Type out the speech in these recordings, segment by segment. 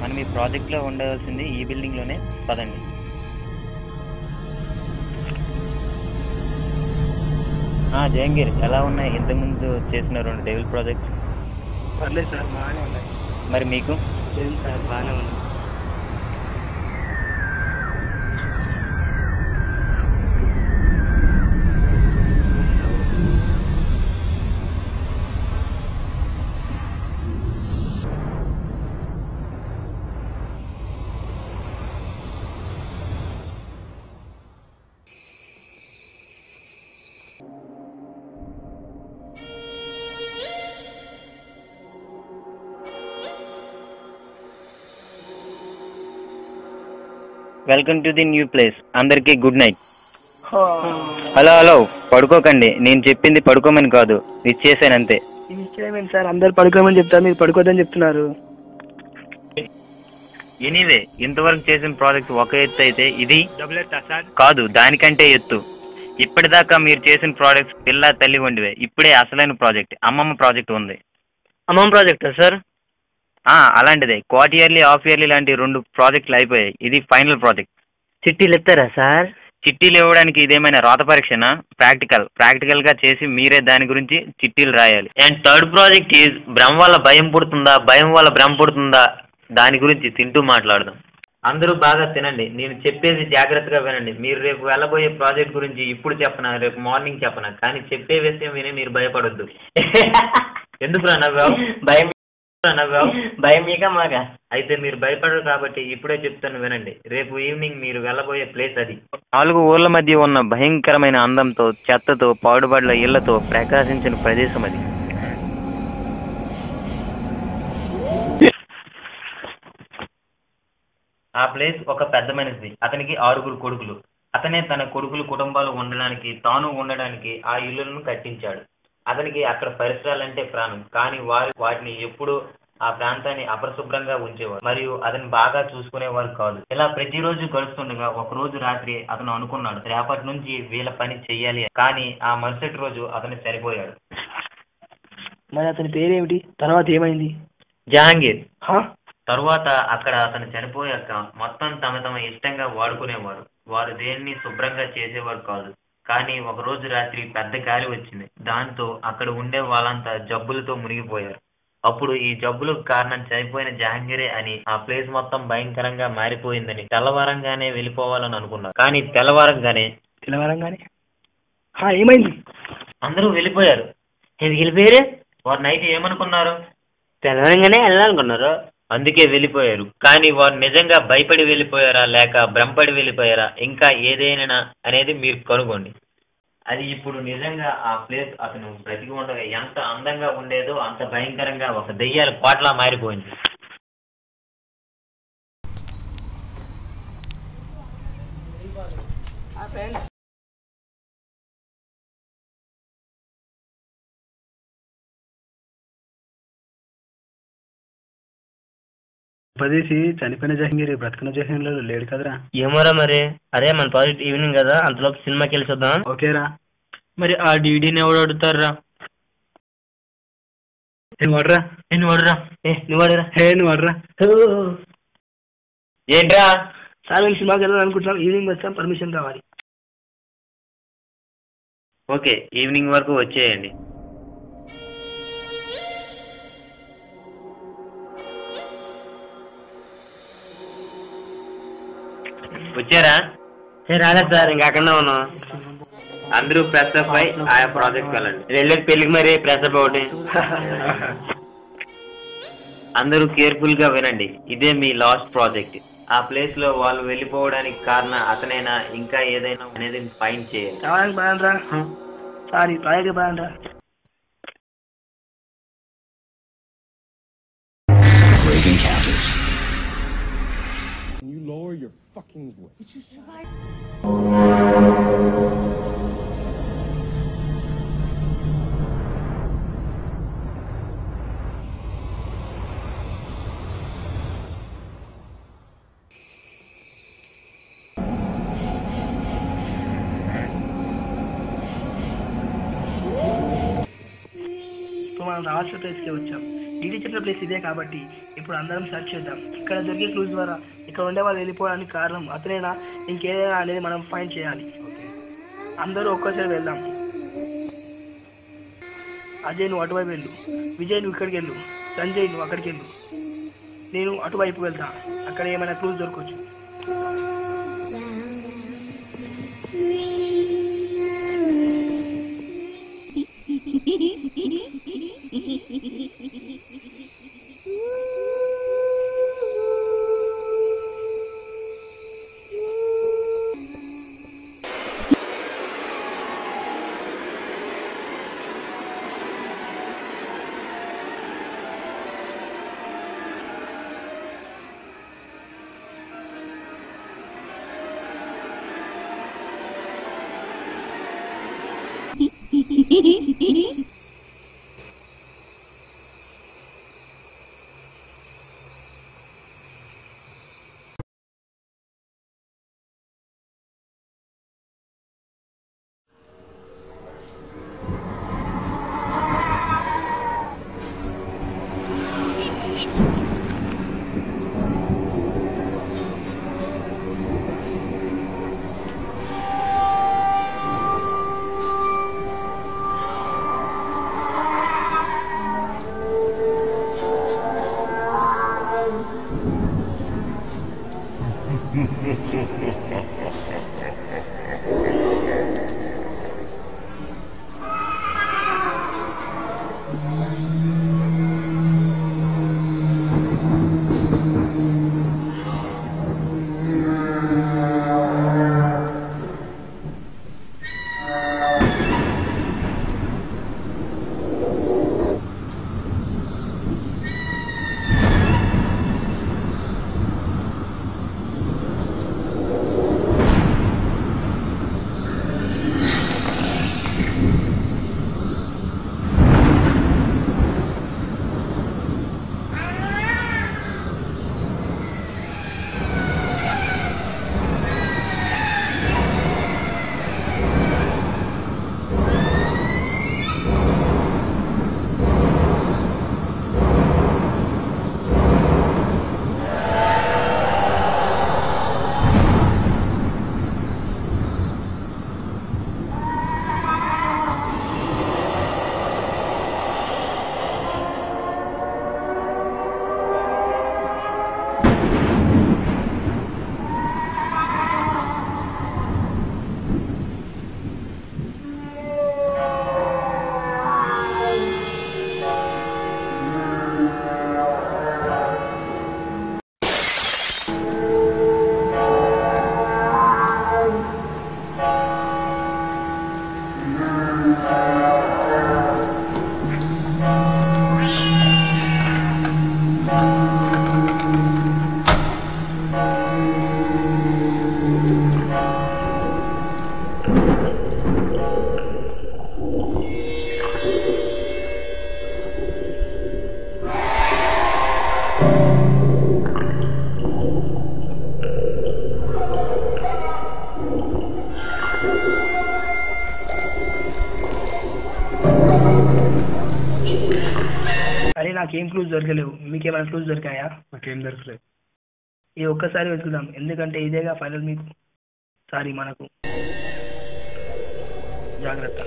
మనం ఈ ప్రాజెక్ట్లో ఉండవలసింది ఈ బిల్డింగ్లోనే. పదండి. జహంగీర్, ఎలా ఉన్నాయి ఇంతకుముందు చేసిన 2 డెవిల్ ప్రాజెక్ట్స్? పర్లేదు సార్, బాగానే ఉన్నాయి. మరి మీకు? లేదు సార్, బాగానే ఉన్నాయి. Welcome to the new place. అందరికీ గుడ్ నైట్. హలో, పడుకోకండి. నేను చెప్పింది పడుకోమని కాదు, ఇచ్చేసానంతే. ఇది ఇచ్చేయమేంటి సార్? అందరు పడుకోమని చెప్తారు, మీరు పడుకోవద్దని చెప్తున్నారు. ఎనీవే, ఇంతవరకు చేసిన ప్రాజెక్ట్ ఒక ఎత్తు అయితే ఇది డబుల్ ఎత్తా సార్? కాదు, దానికంటే ఎత్తు. ఇప్పటిదాకా మీరు చేసిన ప్రాజెక్ట్స్ పిల్ల తల్లి వండివే. ఇప్పుడే అసలైన ప్రాజెక్ట్, అమ్మమ్మ ప్రాజెక్ట్ ఉంది. అమ్మమ్మ ప్రాజెక్టా సార్? అలాంటిదే. క్వార్టర్లీ, హాఫ్ ఇయర్లీ లాంటి 2 ప్రాజెక్టులు అయిపోయాయి. ఇది ఫైనల్ ప్రాజెక్ట్. చిట్టీలు ఎత్తారా సార్? చిట్టీలు ఇవ్వడానికి ఇదేమైనా రాత పరీక్షనా? ప్రాక్టికల్ గా చేసి మీరే దాని గురించి చిట్టీలు రాయాలి. అండ్ థర్డ్ ప్రాజెక్ట్ ఈజ్ భ్రమ వల్ల భయం పుడుతుందా, భయం వల్ల భ్రమ పుడుతుందా, దాని గురించి తింటూ మాట్లాడదాం. అందరూ బాగా తినండి. నేను చెప్పేది జాగ్రత్తగా వినండి. మీరు రేపు వెళ్ళబోయే ప్రాజెక్ట్ గురించి ఇప్పుడు చెప్పనా, రేపు మార్నింగ్ చెప్పనా, కానీ చెప్పే విషయం విని మీరు భయపడొద్దు. ఎందుకురా నవ్వావు? భయం మీక మాగా? అయితే మీరు భయపడరు కాబట్టి ఇప్పుడే చెప్తాను వినండి. రేపు ఈవినింగ్ మీరు వెళ్ళబోయే ప్లేస్ అది 4 ఊర్ల మధ్య ఉన్న భయంకరమైన అందంతో, చెత్తతో, పాడుబడ్ల ఇళ్లతో ప్రకాశించిన ప్రదేశం అది. ఆ ప్లేస్ ఒక పెద్ద మనిషిది. అతనికి 6 కొడుకులు. అతనే తన కొడుకులు కుటుంబాలు ఉండడానికి, తాను ఉండడానికి ఆ ఇల్లులను కట్టించాడు. అతనికి అక్కడ పరిసరాలంటే ప్రాణం. కానీ వారు వాటిని ఎప్పుడూ ఆ ప్రాంతాన్ని అపరిశుభ్రంగా ఉంచేవారు మరియు అతను బాగా చూసుకునేవారు కాదు. ఇలా ప్రతిరోజు గడుస్తుండగా ఒక రోజు రాత్రి అతను అనుకున్నాడు, రేపటి నుంచి వీళ్ళ పని చెయ్యాలి. కానీ ఆ మరుసటి రోజు అతను చనిపోయాడు. మరి అతని పేరేమిటి? తర్వాత ఏమైంది? జహాంగీర్. తరువాత అక్కడ అతను చనిపోయాక మొత్తం తమ ఇష్టంగా వాడుకునేవారు. వారు దేన్ని శుభ్రంగా చేసేవారు కాదు. కానీ ఒక రోజు రాత్రి పెద్ద గాలి వచ్చింది. దాంతో అక్కడ ఉండే వాళ్ళంతా జబ్బులతో మునిగిపోయారు. అప్పుడు ఈ జబ్బులకు కారణం చనిపోయిన జహాంగీరే అని ఆ ప్లేస్ మొత్తం భయంకరంగా మారిపోయిందని తెల్లవారంగానే వెళ్ళిపోవాలని అనుకున్నారు. కానీ తెల్లవారంగానే ఏమైంది? అందరూ వెళ్ళిపోయారు. వెళ్ళిపోయారు? వారు నైట్ ఏమనుకున్నారు? తెల్లవారంగానే వెళ్ళాలనుకున్నారు, అందుకే వెళ్ళిపోయారు. కానీ వారు నిజంగా భయపడి వెళ్ళిపోయారా, లేక భ్రమపడి వెళ్ళిపోయారా, ఇంకా ఏదైనా అనేది మీరు కనుగొండి. అది ఇప్పుడు నిజంగా ఆ ప్లేస్ అతను బ్రతికి ఉండగా ఎంత అందంగా ఉండేదో అంత భయంకరంగా ఒక దెయ్యాల కోటలా మారిపోయింది. ఉపదేశి చనిపోయిన జహంగీర్ బ్రతికిన జహంగీర్ లేడు కదరా? ఏమోరా మరి. అరే మన ప్రాజెక్ట్ ఈవినింగ్ కదా, అంతలోపు సినిమాకి వెళ్ళి చూద్దాం. ఓకేరా. మరి ఆ డీడీని ఎవడు అడుగుతారా? నువ్వు అడరా. ఏంట్రా? సార్ మేము సినిమాకి వెళ్ళాలనుకుంటున్నాం, ఈవినింగ్ వచ్చాం, పర్మిషన్ కావాలి. ఓకే, ఈవినింగ్ వరకు వచ్చేయండి. వచ్చారా? రాలేదు సార్, ఇంకా అక్కడనే ఉన్నాం. అందరూ ప్రెస్ అప్ అయి ఆయా ప్రాజెక్ట్ వెళ్ళండి. వెళ్ళేది పెళ్లికి మరి ప్రెస్ అప్ ఒకటి. అందరూ కేర్ఫుల్ గా వినండి. ఇదే మీ లాస్ట్ ప్రాజెక్ట్. ఆ ప్లేస్ లో వాళ్ళు వెళ్ళిపోవడానికి కారణం అతనైనా ఇంకా ఏదైనా అనేది ఫైండ్ చేయాలి. సారీ ప్రాజెక్ట్ బాగా Can you lower your fucking voice? మనం రావాల్సిన ప్లేస్కి వచ్చాం. డీడీ చెప్పిన ప్లేస్ ఇదే కాబట్టి ఇప్పుడు అందరం సెర్చ్ చేద్దాం. ఇక్కడ దొరికే క్లూస్ ద్వారా ఇక్కడ ఉండే వాళ్ళు వెళ్ళిపోవడానికి కారణం అతనేనా ఇంకేదైనా అనేది మనం ఫైండ్ చేయాలి. అందరూ ఒక్కసారి వెళ్దాం. అజయ్ నువ్వు అటువైపు వెళ్ళు, విజయ్ నువ్వు ఇక్కడికి వెళ్ళు, సంజయ్ నువ్వు అక్కడికి వెళ్ళు, నేను అటువైపు వెళ్తా. అక్కడ ఏమైనా క్లూస్ దొరకవచ్చు. అరే నాకేం క్లూజ్ దొరకలేవు, మీకేమైనా క్లూజ్ దొరికాయా? నాకేం దొరకలేదు. ఈ ఒక్కసారి వెతుకుదాం, ఎందుకంటే ఇదేగా ఫైనల్ మీకు. సారీ మనకు. జాగ్రత్త.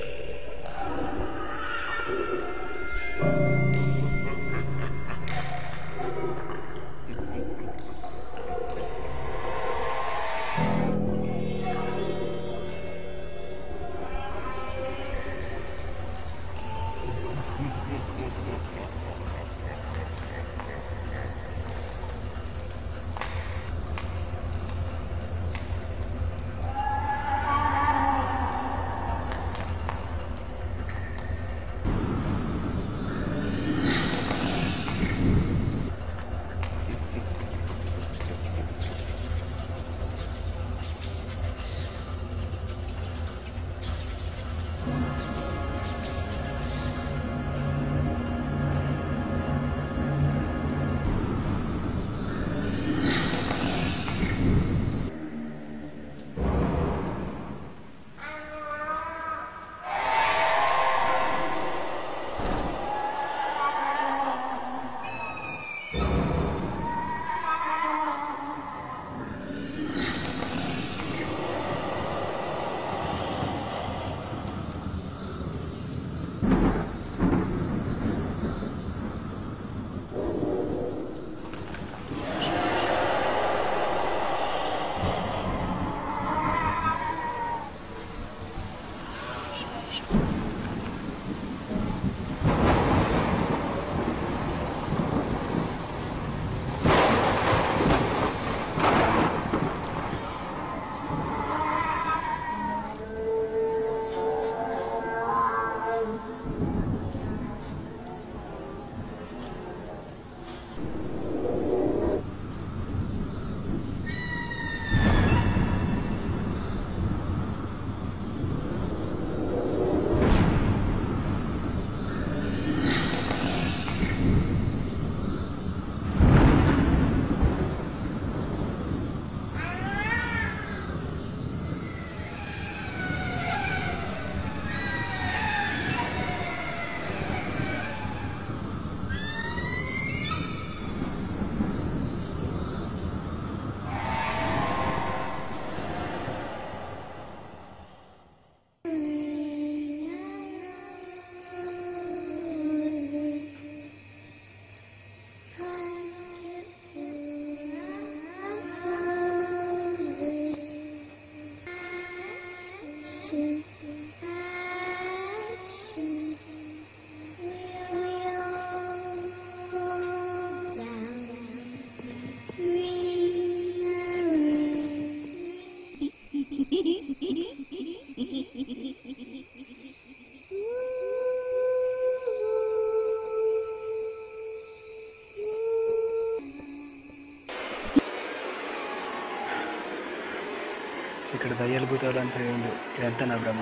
దయ్యాలు భూతాలు అంటే ఏందో ఇదంతా నా భ్రమ.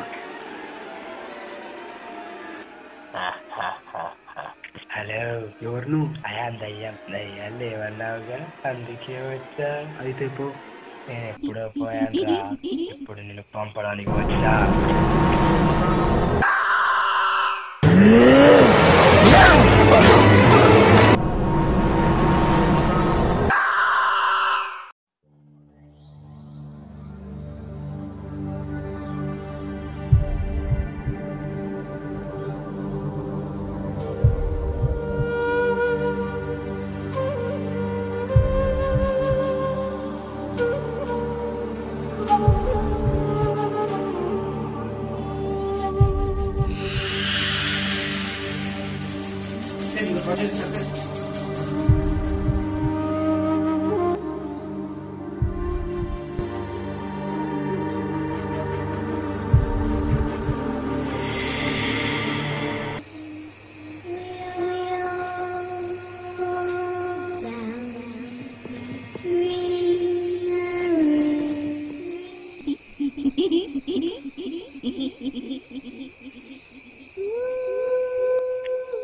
హలో, ఎవరు నువ్వు? అయా దయ్యం. దయ్యాలు లేవన్నావుగా, అందుకే వచ్చా. అయితే పో. నేను ఎప్పుడో పోయానురా, ఇప్పుడు నేను పంపడానికి వచ్చా.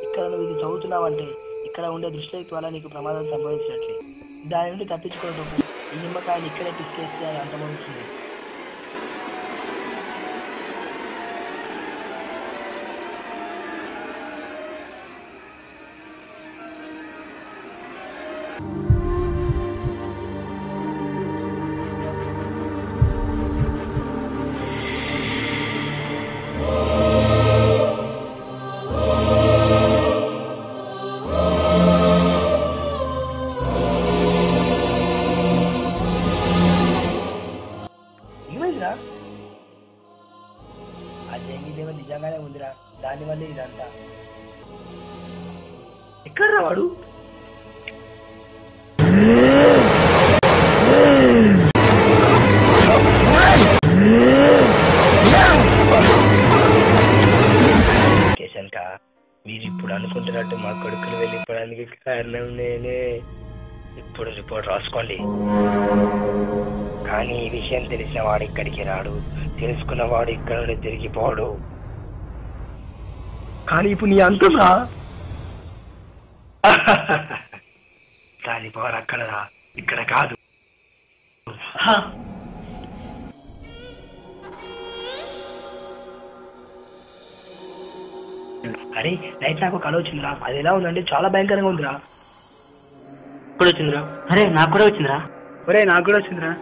ఇక్కడ నువ్వు ఇది చదువుతున్నావంటే ఇక్కడ ఉండే దృష్టి వల్ల నీకు ప్రమాదం సంభవించినట్లే. దాని నుండి తప్పించుకోవడం ఈ నిమ్మకాయని ఇక్కడే పిసికేస్తే అది అంతమవుతుంది. ఏమైందిరా? ఆ జంగిదేవ నిజంగానే ఉందిరా, దానివల్లే ఇదంతా. ఎక్కడ్రా వాడు? కిషన్ కా, మీరు ఇప్పుడు అనుకుంటున్నట్టు మా కొడుకులు వెళ్ళిపోవడానికి కారణం నేనే. ఇప్పుడు రిపోర్ట్ రాసుకోండి. కానీ ఈ విషయం తెలిసిన వాడు ఇక్కడికి రాడు, తెలుసుకున్నవాడు ఇక్కడ నుండి తిరిగిపోడు. కానీ ఇప్పుడు నీ అంటున్నా దాని పవర్ అక్కడరా, ఇక్కడ కాదు. అరే నైట్ నాకు కళ వచ్చిందిరా. అది ఎలా ఉందంటే చాలా భయంకరంగా ఉందిరా. ఇప్పుడు వచ్చిందిరా? అరే నాకు కూడా వచ్చిందిరా. ఒరే నాకు కూడా వచ్చిందిరా.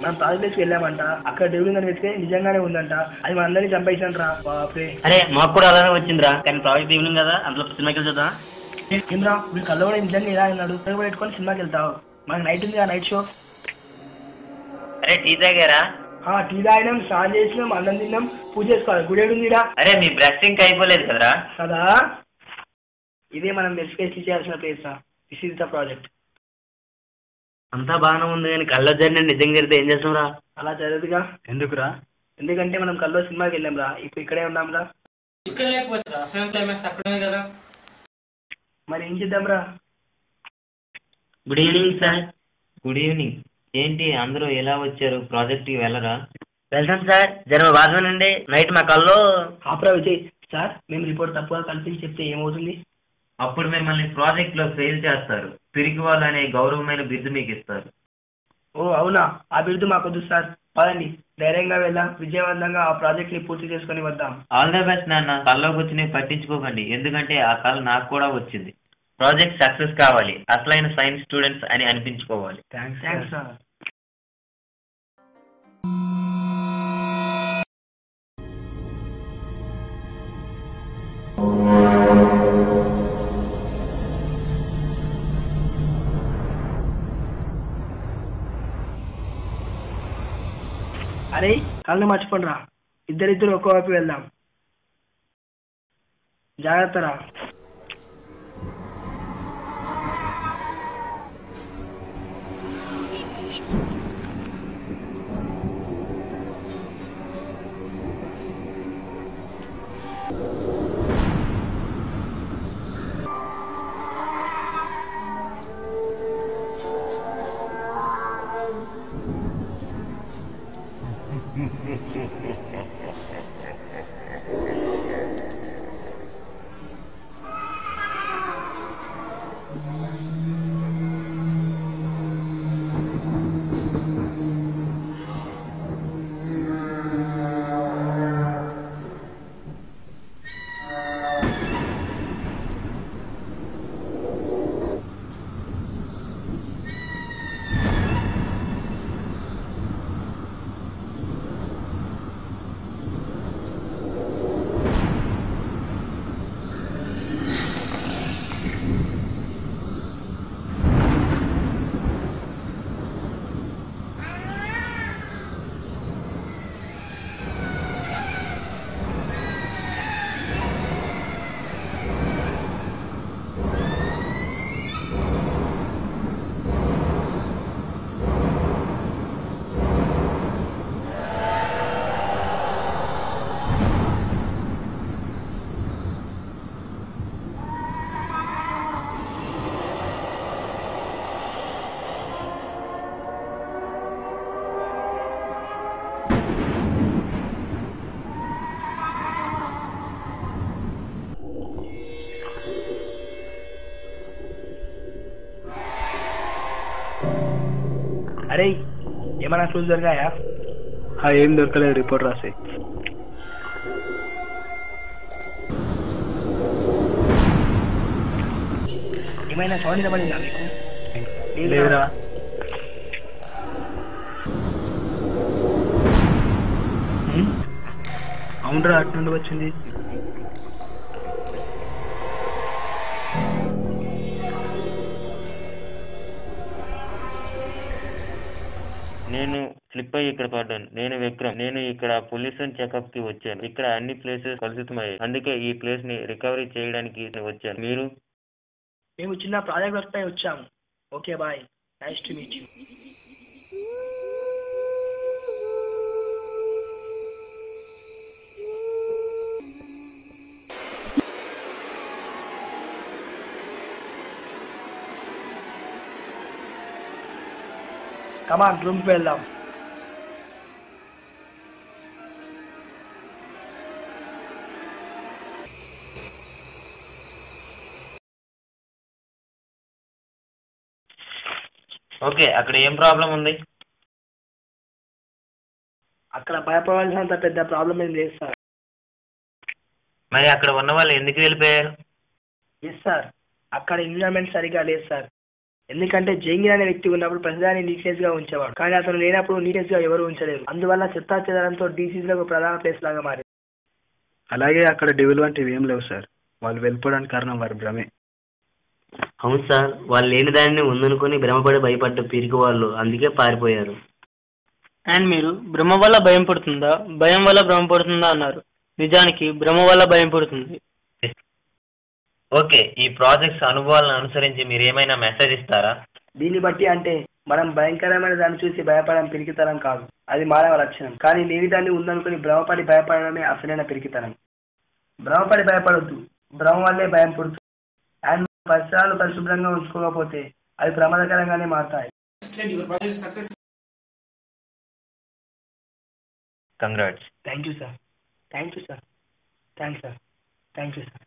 మనం ప్రాజెక్ట్కి వెళ్ళామంట, అక్కడ దేవుడు అని వెళ్తే నిజంగానే ఉందంట. అది మనందరినీ చంపేసాను రా. బాపే, అరే మాకు కూడా అలానే వచ్చిందిరా. కానీ ప్రాజెక్ట్ ఈవినింగ్ కదా, అందులో సినిమాకి వెళ్తుందా? ఏంద్రా వీళ్ళు కళ్ళు కూడా నిజంగా ఇలా అన్నాడు. పెట్టుకొని సినిమాకి వెళ్తావు. మనకి నైట్ ఉంది కదా, నైట్ షో. అరే టీ తాగారా? టీ తాగినాం, స్నానం చేసినాం, అన్నం తిన్నాం, పూజ చేసుకోవాలి. గుడి ఏడుందిరా? అరే మీ బ్రషింగ్ అయిపోలేదు కదరా? కదా, ఇదే మనం వెరిఫికేషన్ చేయాల్సిన ప్లేస్ రా. This is the project. అంతా బాగానే ఉంది కానీ కళ్ళ జరిగిన నిజం జరిగితే ఏం చేస్తాంరా? అలా జరగదుగా. ఎందుకురా? ఎందుకంటే మనం కల్లో సినిమాకి వెళ్ళాం రా, ఇప్పుడు ఇక్కడే ఉన్నాం రా. ఇక్కడ లేకపోతే అసలు క్లైమాక్స్ అక్కడే కదా. మరి ఏం చేద్దాం రా? Good evening sir. Good evening. ఏంటి అందరూ ఎలా వచ్చారు? ప్రాజెక్ట్కి వెళ్ళరా? వెళ్తాం సార్, జర బాధనండి. నైట్ మా కల్లో ఆపరా విజయ్. సార్ మేము రిపోర్ట్ తప్పుగా కల్పించి చెప్తే ఏమవుతుంది? అప్పుడు మిమ్మల్ని ప్రాజెక్ట్లో ఫెయిల్ చేస్తారు. పిరికి వాళ్ళు అనే గౌరవమైన బిరుదు మీకు ఇస్తారు. ఓ అవునా, ఆ బిరుదు మాకొద్దు సార్. పదండి ధైర్యంగా వెళ్దాం, విజయవంతంగా ఆ ప్రాజెక్ట్ ని పూర్తి చేసుకుని వద్దాం. ఆల్ ద బెస్ట్ నాన్న. కల్లోకి వచ్చి పట్టించుకోకండి, ఎందుకంటే ఆ కళ నాకు కూడా వచ్చింది. ప్రాజెక్ట్ సక్సెస్ కావాలి, అసలైన సైన్స్ స్టూడెంట్స్ అని అనిపించుకోవాలి. Thanks sir. అరే కళ్ళు మర్చిపోండి రా. ఇద్దరిద్దరు ఒక్కోవైపు వెళ్దాం. జాగ్రత్త రా. అరే ఏమైనా క్లూస్ దొరికాయా? ఏం దొరకలేదు, రిపోర్ట్ రాసి. ఏమైనా సౌండ్ వినబడిందా మీకు? లేదురా. అవునరా, అటు నుండి వచ్చింది. నేను స్లిప్ అయ్యి ఇక్కడ పడ్డాను. నేను విక్రమ్. నేను ఇక్కడ పొల్యూషన్ చెకప్ కి వచ్చాను. ఇక్కడ అన్ని ప్లేసెస్ కలుషితమయ్యాయి. అందుకే ఈ ప్లేస్ ని రికవరీ చేయడానికి వచ్చాను. మీరు? మేము చిన్న ప్రాజెక్ట్ వర్క్ పై వచ్చాము. Okay boy, nice to meet you. Come on, రూమ్కి వెళ్దాం. ఓకే, అక్కడ ఏం ప్రాబ్లం ఉంది? అక్కడ భయపడాల్సినంత పెద్ద ప్రాబ్లం ఏం లేదు సార్. మరి అక్కడ ఉన్న వాళ్ళు ఎందుకు వెళ్ళిపోయారు? ఎస్ సార్, అక్కడ ఎన్విరాన్మెంట్ సరిగా లేదు సార్. ఎందుకంటే జంగిల్ అనే వ్యక్తి ఉన్నప్పుడు ప్రతిదాన్ని నీట్నెస్ గా ఉంచేవాడు, కానీ అతను లేనప్పుడు నీట్నెస్ గా ఎవరు ఉంచలేరు. అందువల్ల చెత్తా చెదరంతో డీసీజ్ లకు ప్రధాన ప్లేస్ లాగా మారింది. అలాగే అక్కడ డెవిల్ వంటివి ఏం లేవు సార్. వాళ్ళు వెళ్ళిపోవడానికి కారణం వారి భ్రమే. అవును సార్, వాళ్ళు లేని దానిని ఉందనుకొని భ్రమపడి భయపడ్డ పిరికి వాళ్ళు, అందుకే పారిపోయారు. అండ్ మీరు భ్రమ వల్ల భయం పడుతుందా, భయం వల్ల భ్రమ పడుతుందా అన్నారు. నిజానికి భ్రమ వల్ల భయం పడుతుంది. ఓకే, ఈ ప్రాజెక్ట్స్ అనుభవాలను అనుసరించి మీరు ఏమైనా మెసేజ్ ఇస్తారా? దీన్ని బట్టి అంటే మనం భయంకరమైన దాన్ని చూసి భయపడడం పిరికితనం కాదు, అది మానవ లక్షణం. కానీ లేని దాన్ని ఉందనుకుని భ్రమపడి భయపడడమే అసలైన పిరికితనం. భ్రమపడి భయపడొద్దు, భ్రమ వల్లే భయం పుడుతుంది. అండ్ పరిసరాలు పరిశుభ్రంగా ఉంచుకోకపోతే అవి ప్రమాదకరంగానే మారుతాయి. Congrats. Thank you sir, thank you sir, thanks sir, thank you sir.